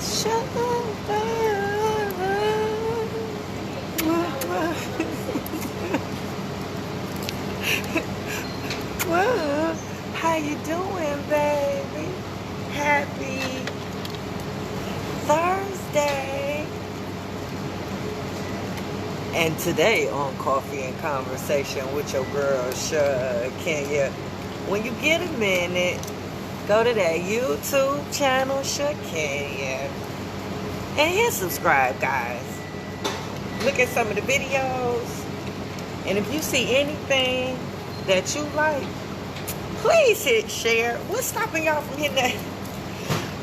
Shut Well, how you doing, baby? Happy Thursday. And today on Coffee and Conversation with your girl, Shakenya. When you get a minute, go to that YouTube channel, Shakenya, and hit subscribe, guys. Look at some of the videos. And if you see anything that you like, please hit share. What's stopping y'all from hitting that?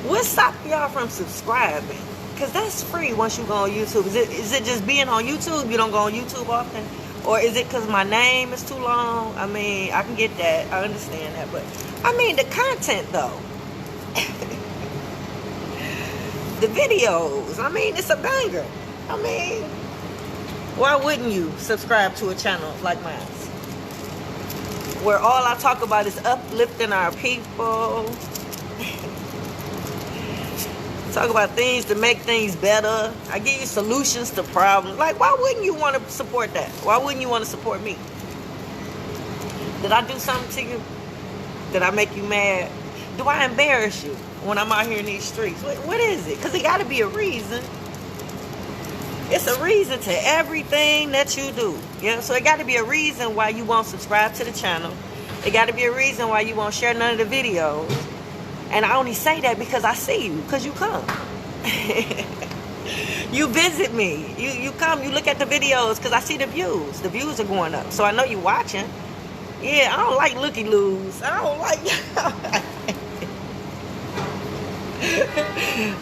What's stopping y'all from subscribing? Because that's free once you go on YouTube. Is it just being on YouTube? You don't go on YouTube often? Or is it because my name is too long? I mean, I can get that. I understand that. But, I mean, the content, though. The videos. I mean, it's a banger. I mean, why wouldn't you subscribe to a channel like mine? Where all I talk about is uplifting our people. Talk about things to make things better. I give you solutions to problems. Like, why wouldn't you want to support that? Why wouldn't you want to support me? Did I do something to you? Did I make you mad? Do I embarrass you when I'm out here in these streets? What is it? Because it got to be a reason. It's a reason to everything that you do. Yeah, so it got to be a reason why you won't subscribe to the channel. It got to be a reason why you won't share none of the videos. And I only say that because I see you, because you come. You visit me. You come, you look at the videos because I see the views. The views are going up. So I know you watching. Yeah, I don't like looky-loos. I don't like...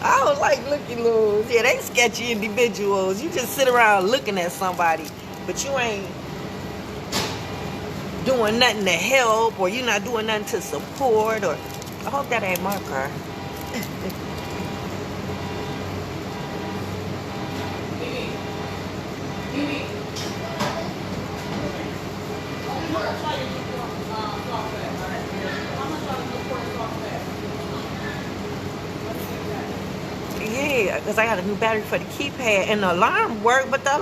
I don't like looky-loos. Yeah, they sketchy individuals. You just sit around looking at somebody, but you ain't doing nothing to help, or you're not doing nothing to support, or... I hope that ain't my car. Yeah, because I got a new battery for the keypad, and the alarm worked, but the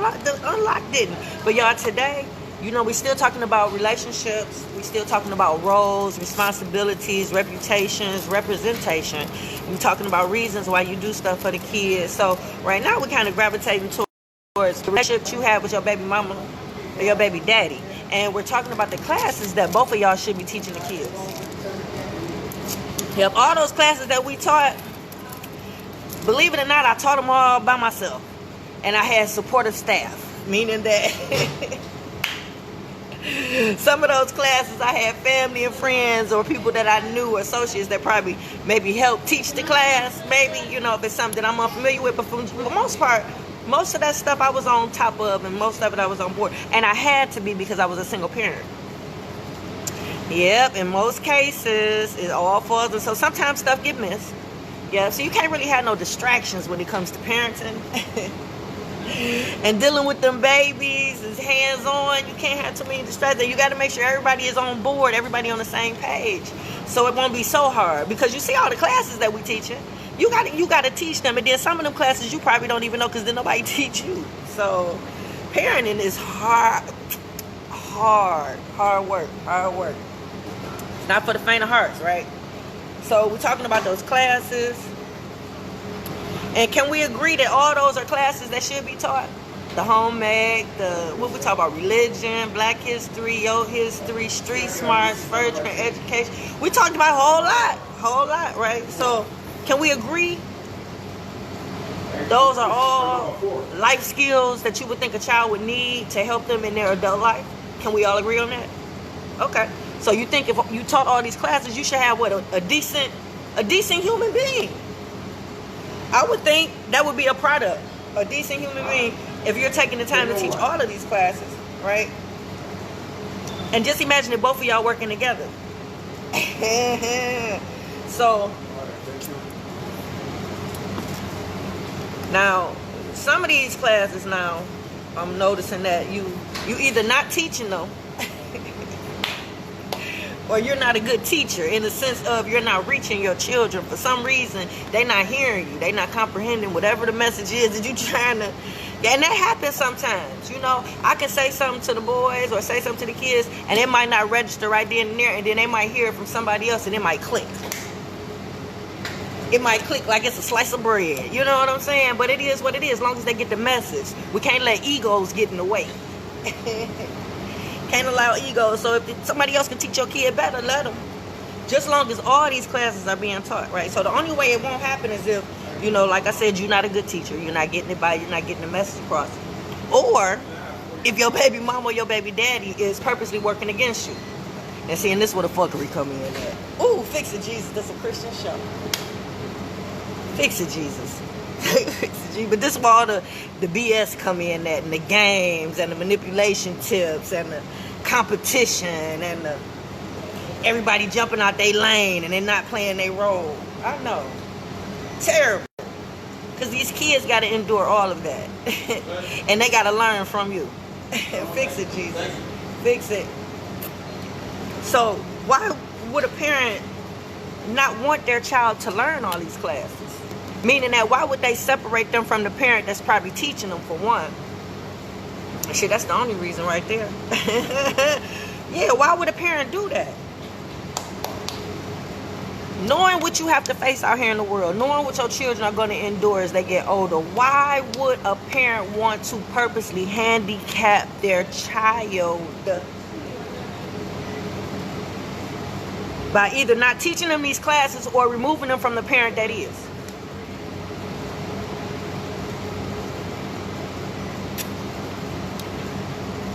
unlock didn't. But y'all, today, you know, we still talking about relationships. We still talking about roles, responsibilities, reputations, representation. We talking about reasons why you do stuff for the kids. So right now we're kind of gravitating towards the relationship you have with your baby mama or your baby daddy. And we're talking about the classes that both of y'all should be teaching the kids. Yep, all those classes that we taught, believe it or not, I taught them all by myself. And I had supportive staff, meaning that... Some of those classes I had family and friends or people that I knew, associates that probably maybe helped teach the class. Maybe, you know, if it's something that I'm unfamiliar with. But for the most part, most of that stuff I was on top of, and most of it I was on board. And I had to be because I was a single parent. Yep, in most cases, it all falls. And so sometimes stuff get missed. Yeah, so you can't really have no distractions when it comes to parenting. And dealing with them babies is hands-on. You can't have too many distractions. You got to make sure everybody is on board, everybody on the same page, so it won't be so hard. Because you see all the classes that we teaching, you got to teach them, and then some of them classes you probably don't even know because then nobody teach you. So parenting is hard work. It's not for the faint of hearts, right? So we're talking about those classes. And can we agree that all those are classes that should be taught? The home ec, what we talk about, religion, black history, your history, street smarts, first grade education. We talked about a whole lot, right? So can we agree those are all life skills that you would think a child would need to help them in their adult life? Can we all agree on that? Okay. So you think if you taught all these classes, you should have what, a decent human being? I would think that would be a product, a decent human being, if you're taking the time to teach all of these classes, right? And just imagine if both of y'all working together. So, now, some of these classes now, I'm noticing that you either not teaching them Or you're not a good teacher in the sense of you're not reaching your children. For some reason, they're not hearing you. They're not comprehending whatever the message is that you're trying to. And that happens sometimes. You know, I can say something to the boys or say something to the kids, and it might not register right then and there, and then they might hear it from somebody else, and it might click. It might click like it's a slice of bread. You know what I'm saying? But it is what it is, as long as they get the message. We can't let egos get in the way. Can't allow ego. So if somebody else can teach your kid better, let them. Just long as all these classes are being taught, right? So the only way it won't happen is if, you know, like I said, you're not a good teacher. You're not getting it by, you're not getting the message across. Or if your baby mama or your baby daddy is purposely working against you. And seeing this where the fuckery come in at. Ooh, fix it, Jesus. That's a Christian show. Fix it, Jesus. But this is where all the BS come in at, and the games and the manipulation tips and the competition and the everybody jumping out their lane and they're not playing their role. I know. Terrible. Because these kids got to endure all of that. And they got to learn from you. Fix it, Jesus. Fix it. So why would a parent not want their child to learn all these classes? Meaning that why would they separate them from the parent that's probably teaching them, for one? Shit, that's the only reason right there. Yeah, why would a parent do that? Knowing what you have to face out here in the world, knowing what your children are going to endure as they get older, why would a parent want to purposely handicap their child by either not teaching them these classes or removing them from the parent that is?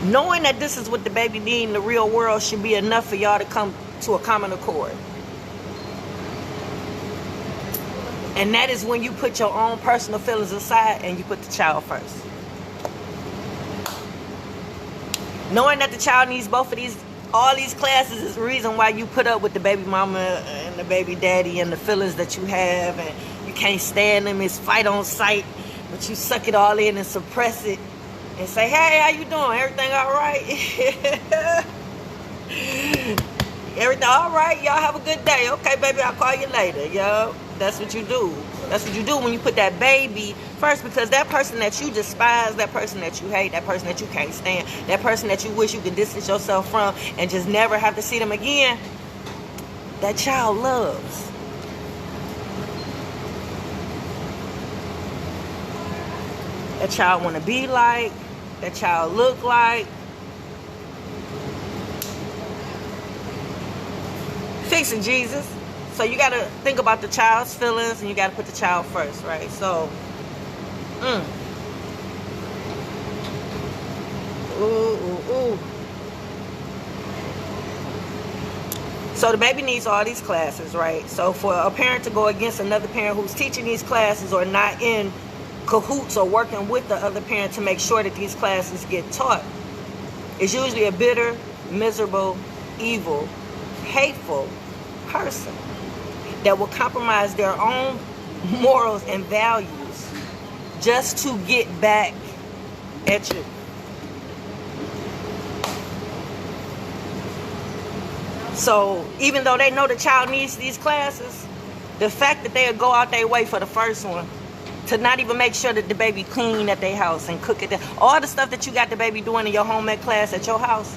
Knowing that this is what the baby need in the real world should be enough for y'all to come to a common accord. And that is when you put your own personal feelings aside and you put the child first. Knowing that the child needs both of these, all these classes, is the reason why you put up with the baby mama and the baby daddy and the feelings that you have, and you can't stand them. It's fight on sight, but you suck it all in and suppress it. And say, hey, how you doing? Everything all right? Everything all right? Y'all have a good day. Okay, baby, I'll call you later. Yo, that's what you do. That's what you do when you put that baby first, because that person that you despise, that person that you hate, that person that you can't stand, that person that you wish you could distance yourself from and just never have to see them again, that child loves. That child want to be like, that child look like. Fix it, Jesus. So you got to think about the child's feelings and you got to put the child first, right? So, ooh. So the baby needs all these classes, right? So for a parent to go against another parent who's teaching these classes or not in cahoots or working with the other parent to make sure that these classes get taught is usually a bitter, miserable, evil, hateful person that will compromise their own morals and values just to get back at you. So even though they know the child needs these classes, the fact that they'll go out their way for the first one to not even make sure that the baby clean at their house and cook it, all the stuff that you got the baby doing in your home ec class at your house,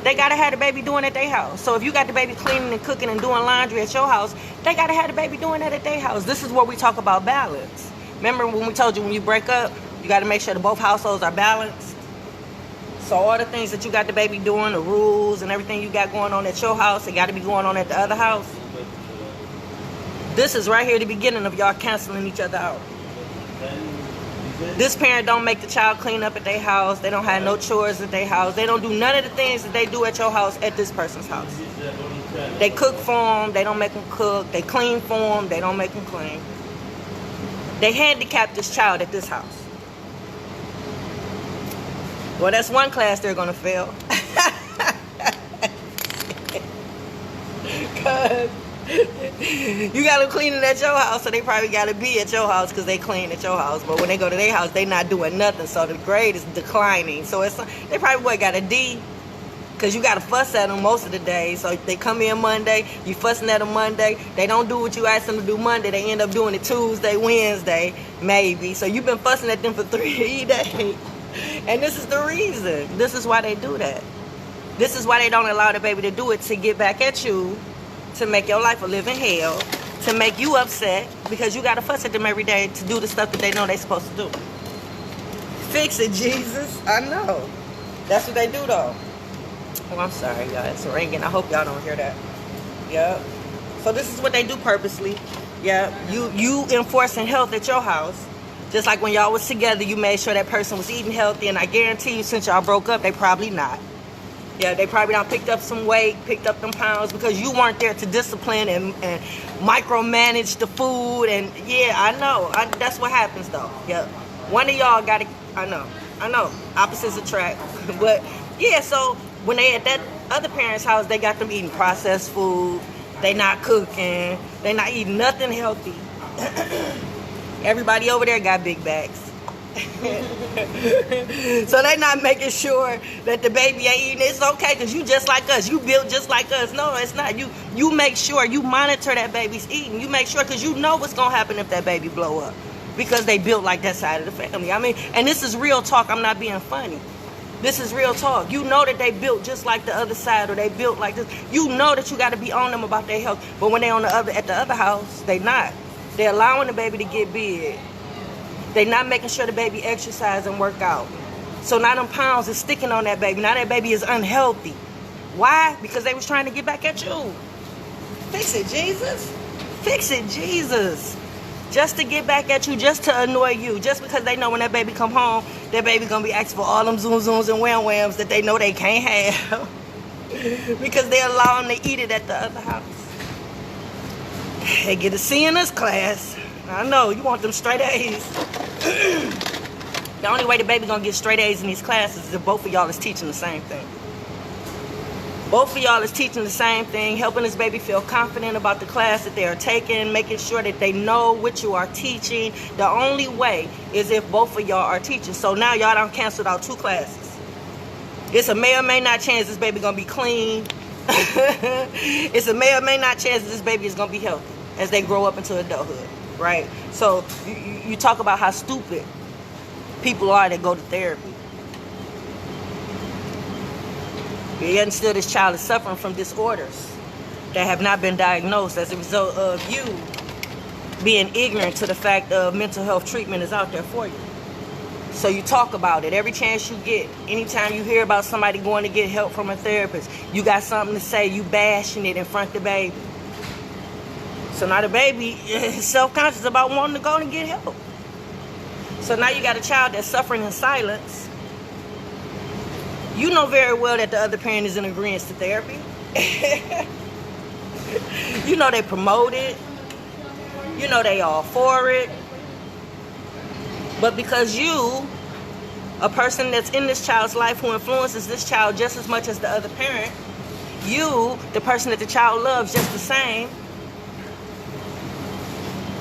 they gotta have the baby doing at their house. So if you got the baby cleaning and cooking and doing laundry at your house, they gotta have the baby doing that at their house. This is where we talk about balance. Remember when we told you when you break up, you gotta make sure that both households are balanced? So all the things that you got the baby doing, the rules and everything you got going on at your house, it gotta be going on at the other house. This is right here the beginning of y'all canceling each other out. This parent don't make the child clean up at their house. They don't have no chores at their house. They don't do none of the things that they do at your house at this person's house. They cook for them. They don't make them cook. They clean for them. They don't make them clean. They handicap this child at this house. Well, that's one class they're going to fail. Because you got them cleaning at your house, so they probably got to be at your house because they clean at your house. But when they go to their house, they not doing nothing, so the grade is declining. So it's they probably got a D Because you got to fuss at them most of the day. So they come in Monday, you fussing at them Monday. They don't do what you ask them to do Monday. They end up doing it Tuesday, Wednesday, maybe. So you've been fussing at them for 3 days. And this is the reason. This is why they do that. This is why they don't allow the baby to do it, to get back at you, to make your life a living hell, to make you upset, because you got to fuss at them every day to do the stuff that they know they're supposed to do. Fix it, Jesus. I know. That's what they do, though. Oh, I'm sorry, y'all. It's ringing. I hope y'all don't hear that. Yep. So this is what they do purposely. Yeah. You enforcing health at your house. Just like when y'all was together, you made sure that person was eating healthy. And I guarantee you, since y'all broke up, they probably not. Yeah, they probably done picked up some weight, picked up them pounds, because you weren't there to discipline and micromanage the food. And yeah, I know. That's what happens, though. Yep. One of y'all got to, I know. Opposites attract. But yeah, so when they at that other parent's house, they got them eating processed food. They not cooking. They not eating nothing healthy. Everybody over there got big bags. So they not making sure that the baby ain't eating. It's okay because you just like us. You built just like us. No, it's not. You make sure you monitor that baby's eating. You make sure, because you know what's going to happen if that baby blow up, because they built like that side of the family. I mean, and this is real talk. I'm not being funny. This is real talk. You know that they built just like the other side, or they built like this. You know that you got to be on them about their health. But when they at the other house, they not. They're allowing the baby to get big. They not making sure the baby exercise and work out. So now them pounds is sticking on that baby. Now that baby is unhealthy. Why? Because they was trying to get back at you. Fix it, Jesus. Fix it, Jesus. Just to get back at you, just to annoy you. Just because they know when that baby come home, that baby gonna be asking for all them zoom zooms and wham whams that they know they can't have. Because they allow them to eat it at the other house. They get a C in this class. I know, you want them straight A's. The only way the baby gonna get straight A's in these classes is if both of y'all is teaching the same thing. Both of y'all is teaching the same thing, helping this baby feel confident about the class that they are taking, making sure that they know what you are teaching. The only way is if both of y'all are teaching. So now y'all done canceled out 2 classes. It's a may or may not chance this baby gonna be clean. It's a may or may not chance that this baby is gonna be healthy as they grow up into adulthood, right? So you talk about how stupid people are that go to therapy. And still this child is suffering from disorders that have not been diagnosed as a result of you being ignorant to the fact of mental health treatment is out there for you. So you talk about it every chance you get. Anytime you hear about somebody going to get help from a therapist, you got something to say, you bashing it in front of the baby. So now the baby is self-conscious about wanting to go and get help. So now you got a child that's suffering in silence. You know very well that the other parent is in agreement to therapy. You know they promote it. You know they all for it. But because you, a person that's in this child's life who influences this child just as much as the other parent, you, the person that the child loves just the same,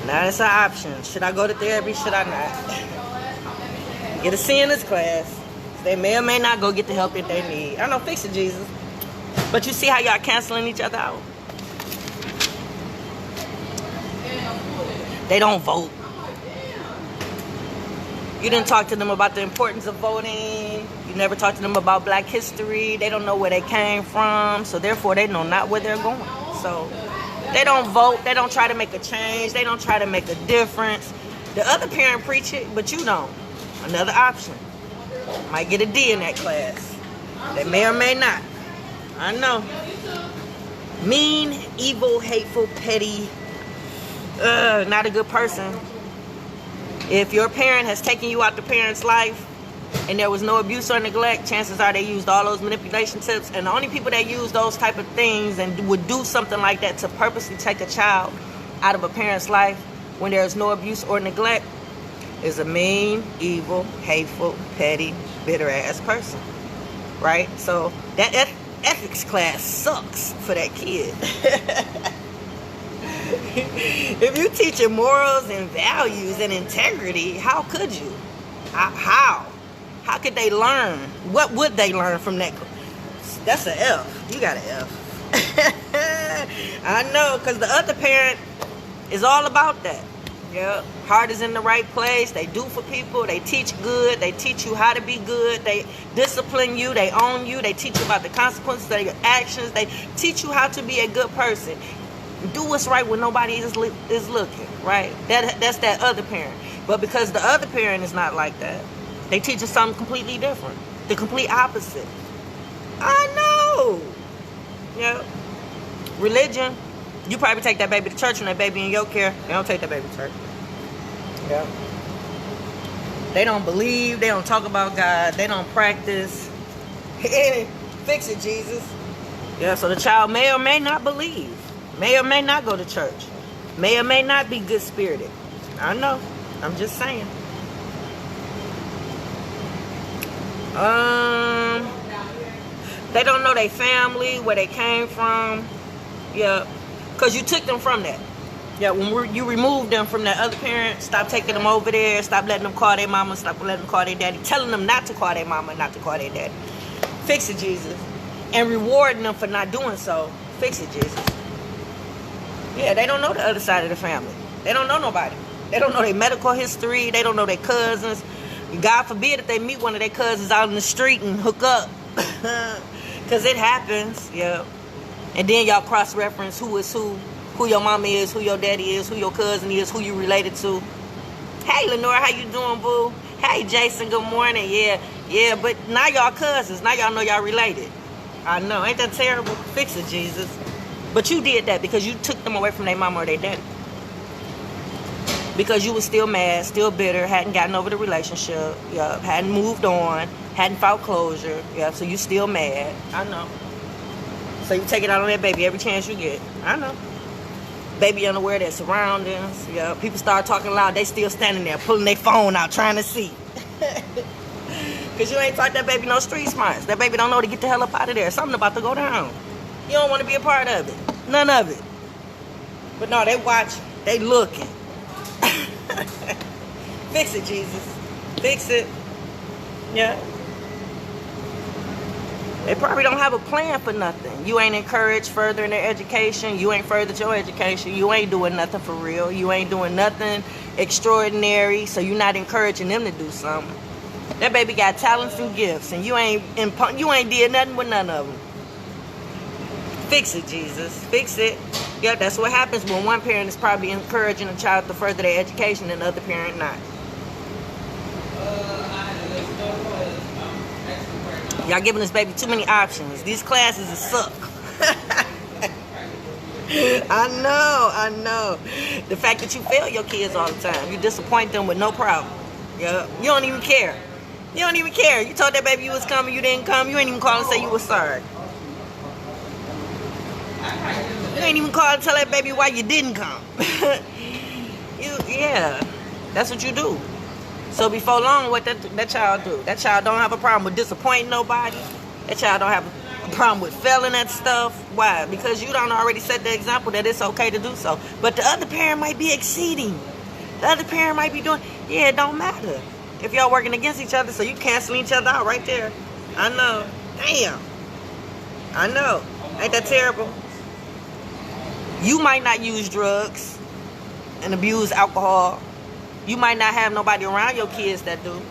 now it's an option. Should I go to therapy? Should I not? Get a C in this class. They may or may not go get the help that they need. I don't know, fix it, Jesus. But you see how y'all canceling each other out? They don't vote. You didn't talk to them about the importance of voting. You never talked to them about Black history. They don't know where they came from. So therefore, they know not where they're going. So they don't vote. They don't try to make a change. They don't try to make a difference. The other parent preach it, but you don't. Another option. Might get a D in that class. They may or may not. I know. Mean, evil, hateful, petty. Not a good person. If your parent has taken you out the parent's life and there was no abuse or neglect, chances are they used all those manipulation tips. And the only people that use those type of things and would do something like that to purposely take a child out of a parent's life when there's no abuse or neglect is a mean, evil, hateful, petty, bitter-ass person, right? So that ethics class sucks for that kid. If you teaching morals and values and integrity, how could you? How could they learn? What would they learn from that? That's an F. You got an F. I know, because the other parent is all about that. Yeah, heart is in the right place. They do for people. They teach good. They teach you how to be good. They discipline you. They own you. They teach you about the consequences of your actions. They teach you how to be a good person. Do what's right when nobody is looking, right? That's that other parent. But because the other parent is not like that, they teach us something completely different. The complete opposite. I know. Yeah. Religion. You probably take that baby to church when that baby in your care. They don't take that baby to church. Yeah. They don't believe. They don't talk about God. They don't practice. Fix it, Jesus. Yeah, so the child may or may not believe. May or may not go to church. May or may not be good-spirited. I know. I'm just saying. They don't know their family, where they came from. Yeah. Because you took them from that. Yeah, when you removed them from that other parent, stop taking them over there, stop letting them call their mama, stop letting them call their daddy, telling them not to call their mama, not to call their daddy. Fix it, Jesus. And rewarding them for not doing so. Fix it, Jesus. Yeah, they don't know the other side of the family. They don't know nobody. They don't know their medical history. They don't know their cousins. God forbid if they meet one of their cousins out in the street and hook up. Because it happens, yeah. And then y'all cross-reference who is who your mama is, who your daddy is, who your cousin is, who you related to. Hey, Lenore, how you doing, boo? Hey, Jason, good morning. Yeah, but now y'all cousins. Now y'all know y'all related. I know. Ain't that terrible? Fix it, Jesus. But you did that because you took them away from their mama or their daddy. Because you was still mad, still bitter, hadn't gotten over the relationship, yeah, hadn't moved on, hadn't found closure, yeah, so you still mad. I know. So you take it out on that baby every chance you get. I know. Baby unaware of their surroundings. Yeah, people start talking loud. They still standing there pulling their phone out trying to see. Because you ain't taught that baby no street smarts. That baby don't know to get the hell up out of there. Something about to go down. You don't want to be a part of it. None of it. But no, they watching. They looking. Fix it, Jesus. Fix it. Yeah. They probably don't have a plan for nothing. You ain't encouraged further in their education. You ain't furthered your education. You ain't doing nothing for real. You ain't doing nothing extraordinary. So you're not encouraging them to do something. That baby got talents and gifts, and you ain't did nothing with none of them. Fix it, Jesus. Fix it. Yeah, that's what happens when one parent is probably encouraging a child to further their education and the other parent not. Y'all giving this baby too many options. These classes suck. I know. The fact that you fail your kids all the time. You disappoint them with no problem. Yeah. You don't even care. You don't even care. You told that baby you was coming, you didn't come. You ain't even call and say you was sorry. You ain't even call and tell that baby why you didn't come. Yeah. That's what you do. So before long, what that child do? That child don't have a problem with disappointing nobody. That child don't have a problem with failing at stuff. Why? Because you don't already set the example that it's okay to do so. But the other parent might be exceeding. The other parent might be doing. Yeah, it don't matter. If y'all working against each other, so you canceling each other out right there. I know. Damn. I know. Ain't that terrible? You might not use drugs and abuse alcohol. You might not have nobody around your kids that do.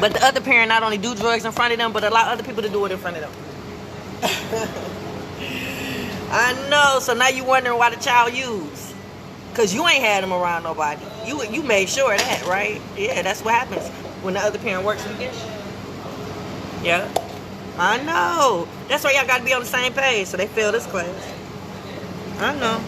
But the other parent not only do drugs in front of them, but allow other people to do it in front of them. I know. So now you wondering why the child used. Because you ain't had them around nobody. You made sure of that, right? Yeah, that's what happens when the other parent works against you. Yeah. I know. That's why y'all got to be on the same page so they fail this class. I know.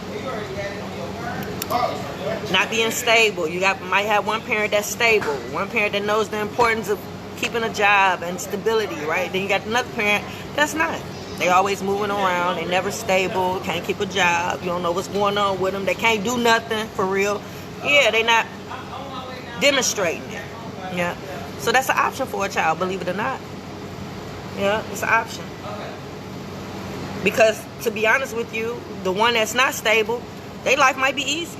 Not being stable. You might have one parent that's stable. One parent that knows the importance of keeping a job and stability, right? Then you got another parent that's not. They always moving around. They never stable. Can't keep a job. You don't know what's going on with them. They can't do nothing for real. Yeah, they not demonstrating it. Yeah. So that's an option for a child, believe it or not. Yeah, it's an option. Because to be honest with you, the one that's not stable, their life might be easy.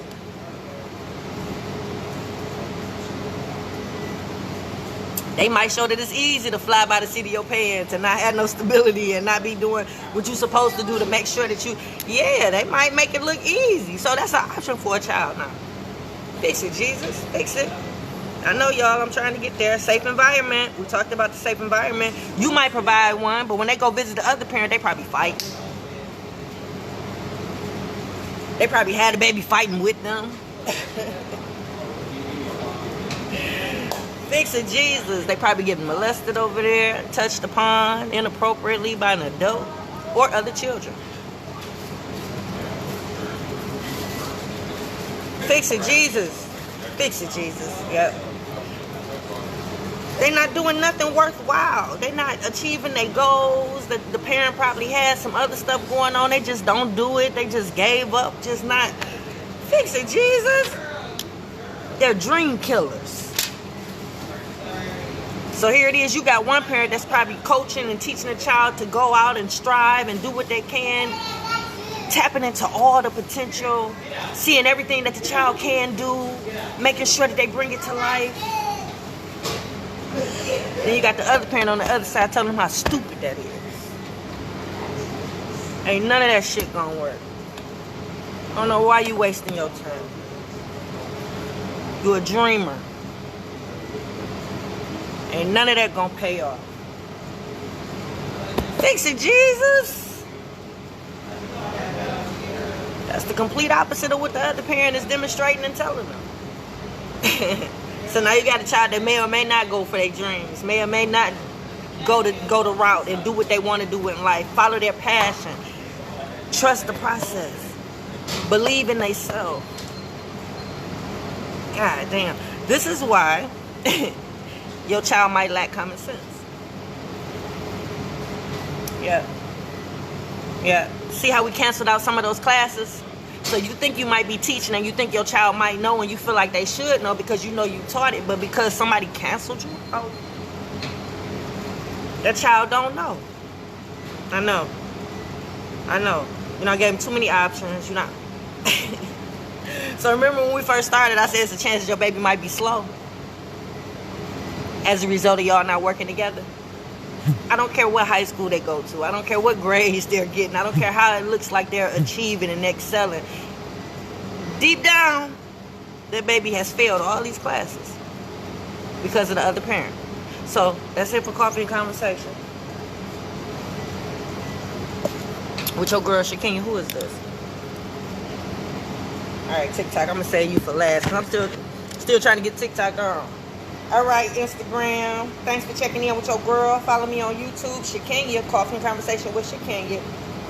They might show that it's easy to fly by the seat of your pants and not have no stability and not be doing what you're supposed to do to make sure that you, yeah, they might make it look easy. So that's an option for a child now. Fix it, Jesus. Fix it. I know, y'all, I'm trying to get there. Safe environment. We talked about the safe environment. You might provide one, but when they go visit the other parent, they probably fight. They probably had a baby fighting with them. Fix it, Jesus. They probably getting molested over there, touched upon inappropriately by an adult or other children. Fix it, Jesus. Fix it, Jesus. Yep. They're not doing nothing worthwhile. They're not achieving their goals. The parent probably has some other stuff going on. They just don't do it. They just gave up. Just not. Fix it, Jesus. They're dream killers. So here it is. You got one parent that's probably coaching and teaching a child to go out and strive and do what they can, tapping into all the potential, seeing everything that the child can do, making sure that they bring it to life. Then you got the other parent on the other side telling them how stupid that is. Ain't none of that shit gonna work. I don't know why you wasting your time. You a dreamer. Ain't none of that gonna pay off. Fix it, Jesus. That's the complete opposite of what the other parent is demonstrating and telling them. So now you got a child that may or may not go for their dreams, may or may not go the route and do what they want to do in life, follow their passion, trust the process, believe in themselves. God damn. This is why your child might lack common sense. Yeah. Yeah. See how we canceled out some of those classes? So you think you might be teaching and you think your child might know and you feel like they should know because you know you taught it, but because somebody canceled you, oh, that child don't know. I know. You know, I gave him too many options, you know. So remember when we first started, I said it's a chance that your baby might be slow as a result of y'all not working together. I don't care what high school they go to. I don't care what grades they're getting. I don't care how it looks like they're achieving and excelling. Deep down, that baby has failed all these classes because of the other parent. So that's it for Coffee and Conversation. With your girl, Shakenya. Who is this? Alright, TikTok. I'm going to say you for last because I'm still trying to get TikTok on. Alright, Instagram. Thanks for checking in with your girl. Follow me on YouTube, Shakenya, Coffee and Conversation with Shakenya.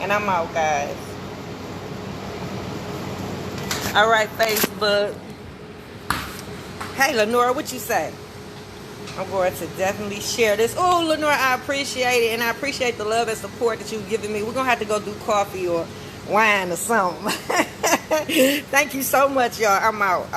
And I'm out, guys. Alright, Facebook. Hey, Lenora, what you say? I'm going to definitely share this. Oh, Lenora, I appreciate it. And I appreciate the love and support that you've given me. We're going to have to go do coffee or wine or something. Thank you so much, y'all. I'm out.